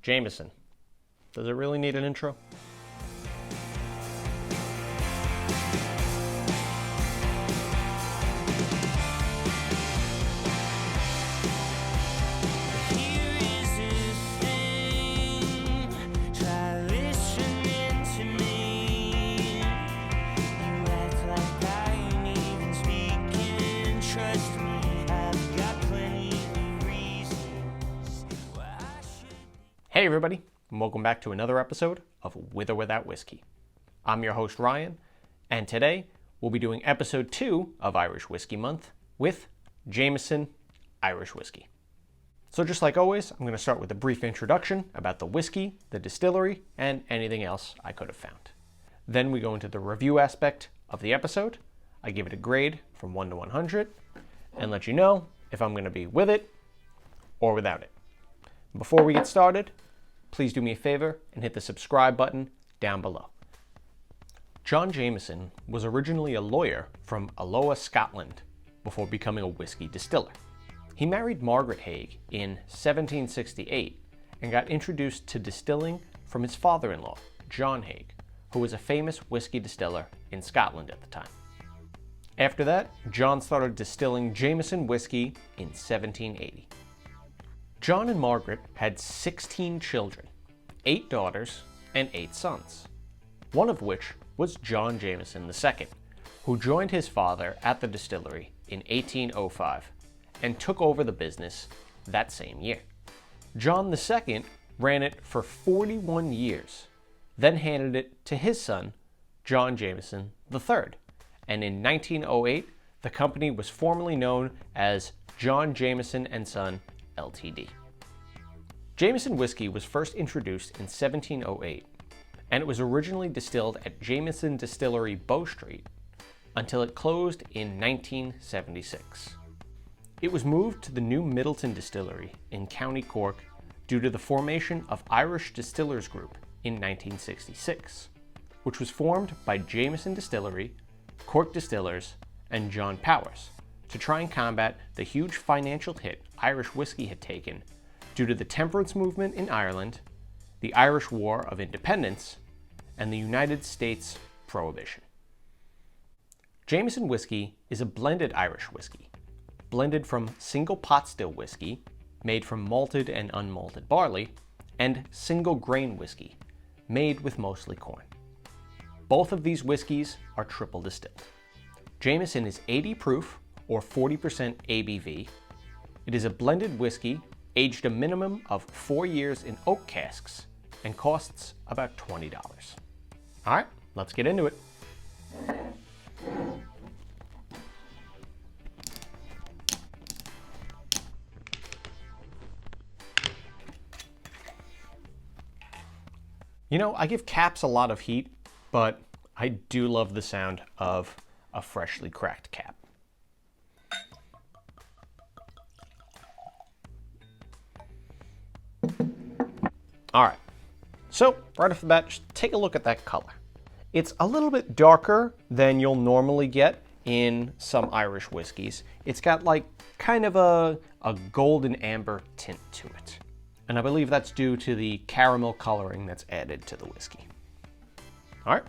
Jameson. Does it really need an intro? Hey everybody, and welcome back to another episode of With or Without Whiskey. I'm your host Ryan, and today we'll be doing episode 2 of Irish Whiskey Month with Jameson Irish Whiskey. So just like always, I'm going to start with a brief introduction about the whiskey, the distillery, and anything else I could have found. Then we go into the review aspect of the episode. I give it a grade from 1 to 100 and let you know if I'm going to be with it or without it. Before we get started, please do me a favor and hit the subscribe button down below. John Jameson was originally a lawyer from Alloa, Scotland, before becoming a whiskey distiller. He married Margaret Haig in 1768 and got introduced to distilling from his father-in-law, John Haig, who was a famous whiskey distiller in Scotland at the time. After that, John started distilling Jameson whiskey in 1780. John and Margaret had 16 children, 8 daughters and 8 sons, one of which was John Jameson II, who joined his father at the distillery in 1805 and took over the business that same year. John II ran it for 41 years, then handed it to his son, John Jameson III, and in 1908, the company was formally known as John Jameson & Son Ltd. Jameson whiskey was first introduced in 1708, and it was originally distilled at Jameson Distillery, Bow Street, until it closed in 1976. It was moved to the new Middleton Distillery in County Cork due to the formation of Irish Distillers Group in 1966, which was formed by Jameson Distillery, Cork Distillers, and John Powers to try and combat the huge financial hit Irish whiskey had taken due to the temperance movement in Ireland, the Irish War of Independence, and the United States Prohibition. Jameson whiskey is a blended Irish whiskey, blended from single pot still whiskey, made from malted and unmalted barley, and single grain whiskey, made with mostly corn. Both of these whiskeys are triple distilled. Jameson is 80 proof, or 40% ABV. It is a blended whiskey aged a minimum of 4 years in oak casks and costs about $20. All right, let's get into it. You know, I give caps a lot of heat, but I do love the sound of a freshly cracked cap. All right, so right off the bat, just take a look at that color. It's a little bit darker than you'll normally get in some Irish whiskeys. It's got like kind of a golden amber tint to it. And I believe that's due to the caramel coloring that's added to the whiskey. All right,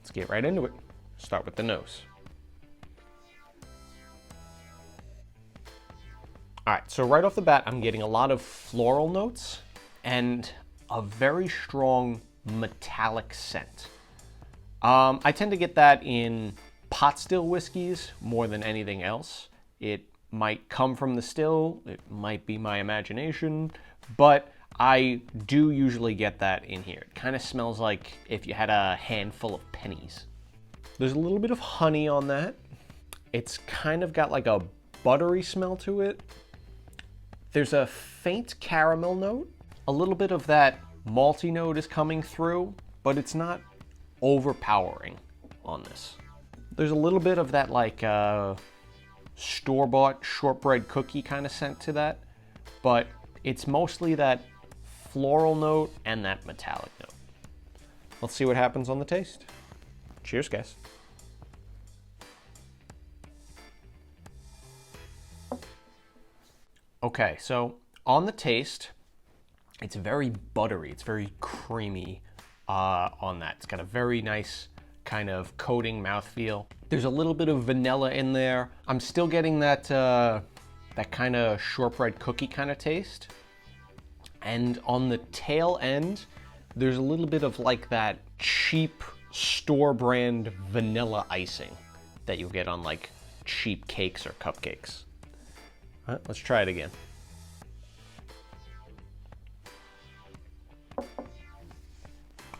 let's get right into it. Start with the nose. All right, so right off the bat, I'm getting a lot of floral notes and a very strong metallic scent. I tend to get that in pot still whiskeys more than anything else. It might come from the still, it might be my imagination, but I do usually get that in here. It kind of smells like if you had a handful of pennies. There's a little bit of honey on that. It's kind of got like a buttery smell to it. There's a faint caramel note. A little bit of that malty note is coming through, but it's not overpowering on this. There's a little bit of that like store-bought shortbread cookie kind of scent to that, but it's mostly that floral note and that metallic note. Let's see what happens on the taste. Cheers, guys. Okay, so on the taste, It's very buttery. It's very creamy on that. It's got a very nice kind of coating mouthfeel. There's a little bit of vanilla in there. I'm still getting that that kind of shortbread cookie kind of taste. And on the tail end, there's a little bit of like that cheap store brand vanilla icing that you get on like cheap cakes or cupcakes. All right, let's try it again.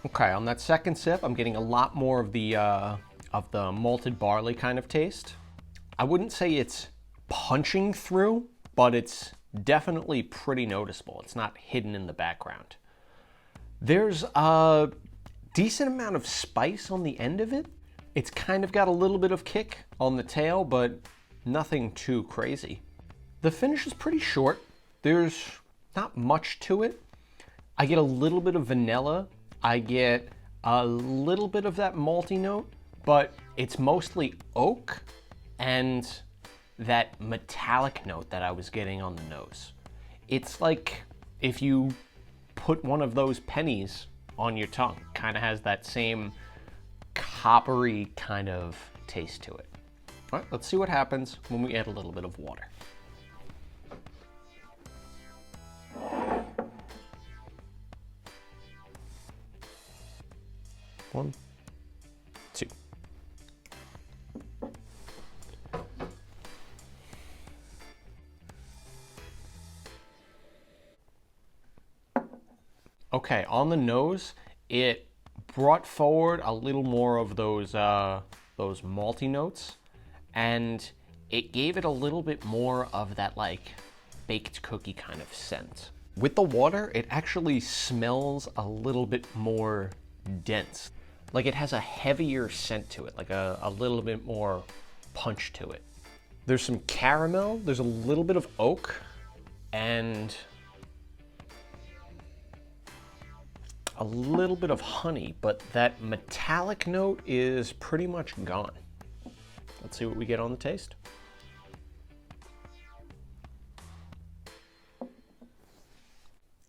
Okay, on that second sip, I'm getting a lot more of the malted barley kind of taste. I wouldn't say it's punching through, but it's definitely pretty noticeable. It's not hidden in the background. There's a decent amount of spice on the end of it. It's kind of got a little bit of kick on the tail, but nothing too crazy. The finish is pretty short. There's not much to it. I get a little bit of vanilla. I get a little bit of that malty note, but it's mostly oak and that metallic note that I was getting on the nose. It's like if you put one of those pennies on your tongue. Kind of has that same coppery kind of taste to it. All right, let's see what happens when we add a little bit of water. One, two. Okay, on the nose, it brought forward a little more of those malty notes, and it gave it a little bit more of that like baked cookie kind of scent. With the water, it actually smells a little bit more dense. Like it has a heavier scent to it, like a little bit more punch to it. There's some caramel, there's a little bit of oak, and a little bit of honey, but that metallic note is pretty much gone. Let's see what we get on the taste.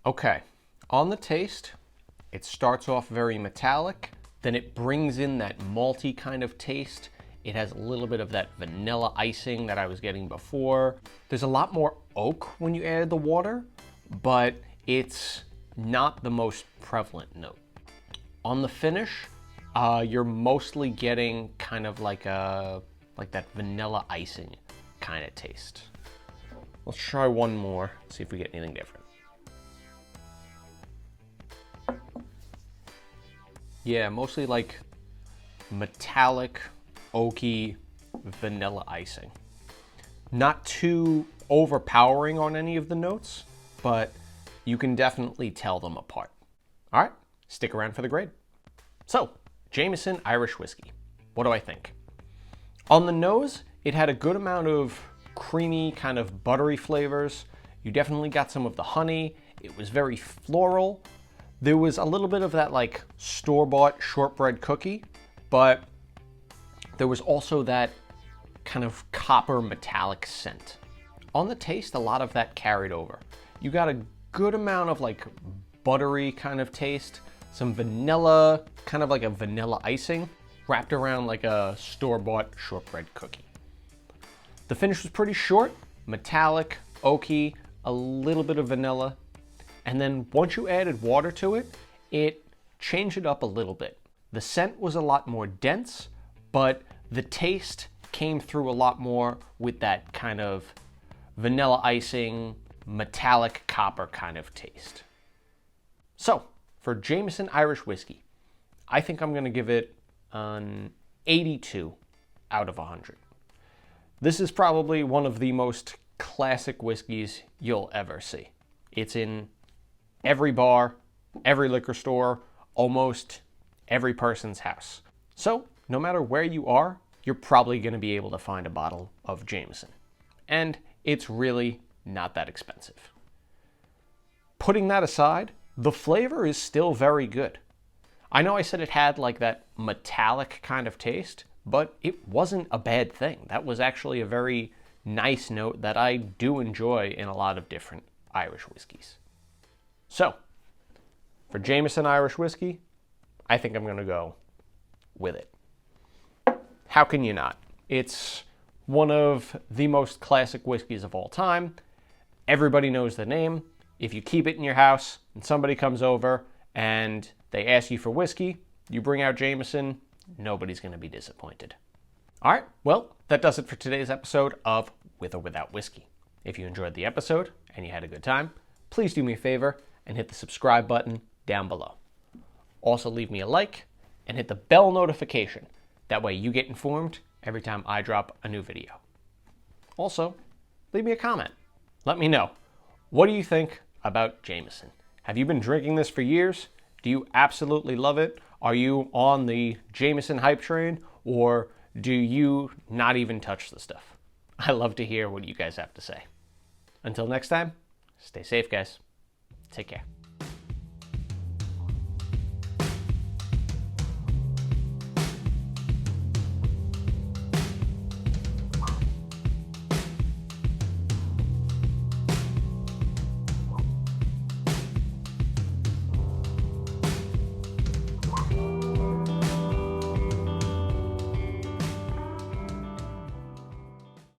Okay, on the taste, it starts off very metallic, then it brings in that malty kind of taste. It has a little bit of that vanilla icing that I was getting before. There's a lot more oak when you add the water, but it's not the most prevalent note. On the finish, you're mostly getting kind of like that vanilla icing kind of taste. Let's try one more, see if we get anything different. Yeah, mostly like metallic, oaky, vanilla icing. Not too overpowering on any of the notes, but you can definitely tell them apart. All right, stick around for the grade. So, Jameson Irish whiskey. What do I think? On the nose, it had a good amount of creamy, kind of buttery flavors. You definitely got some of the honey. It was very floral. There was a little bit of that like store-bought shortbread cookie, but there was also that kind of copper metallic scent. On the taste, a lot of that carried over. You got a good amount of like buttery kind of taste, some vanilla, kind of like a vanilla icing, wrapped around like a store-bought shortbread cookie. The finish was pretty short, metallic, oaky, a little bit of vanilla, and then once you added water to it, it changed it up a little bit. The scent was a lot more dense, but the taste came through a lot more with that kind of vanilla icing, metallic copper kind of taste. So, for Jameson Irish whiskey, I think I'm gonna give it an 82 out of 100. This is probably one of the most classic whiskeys you'll ever see. It's in every bar, every liquor store, almost every person's house. So, no matter where you are, you're probably gonna be able to find a bottle of Jameson. And it's really not that expensive. Putting that aside, the flavor is still very good. I know I said it had like that metallic kind of taste, but it wasn't a bad thing. That was actually a very nice note that I do enjoy in a lot of different Irish whiskeys. So, for Jameson Irish whiskey, I think I'm going to go with it. How can you not? It's one of the most classic whiskeys of all time. Everybody knows the name. If you keep it in your house and somebody comes over and they ask you for whiskey, you bring out Jameson, nobody's going to be disappointed. All right, well, that does it for today's episode of With or Without Whiskey. If you enjoyed the episode and you had a good time, please do me a favor and hit the subscribe button down below. Also leave me a like and hit the bell notification. That way you get informed every time I drop a new video. Also, leave me a comment. Let me know. What do you think about Jameson? Have you been drinking this for years? Do you absolutely love it? Are you on the Jameson hype train, or do you not even touch the stuff? I love to hear what you guys have to say. Until next time, stay safe, guys. Take care.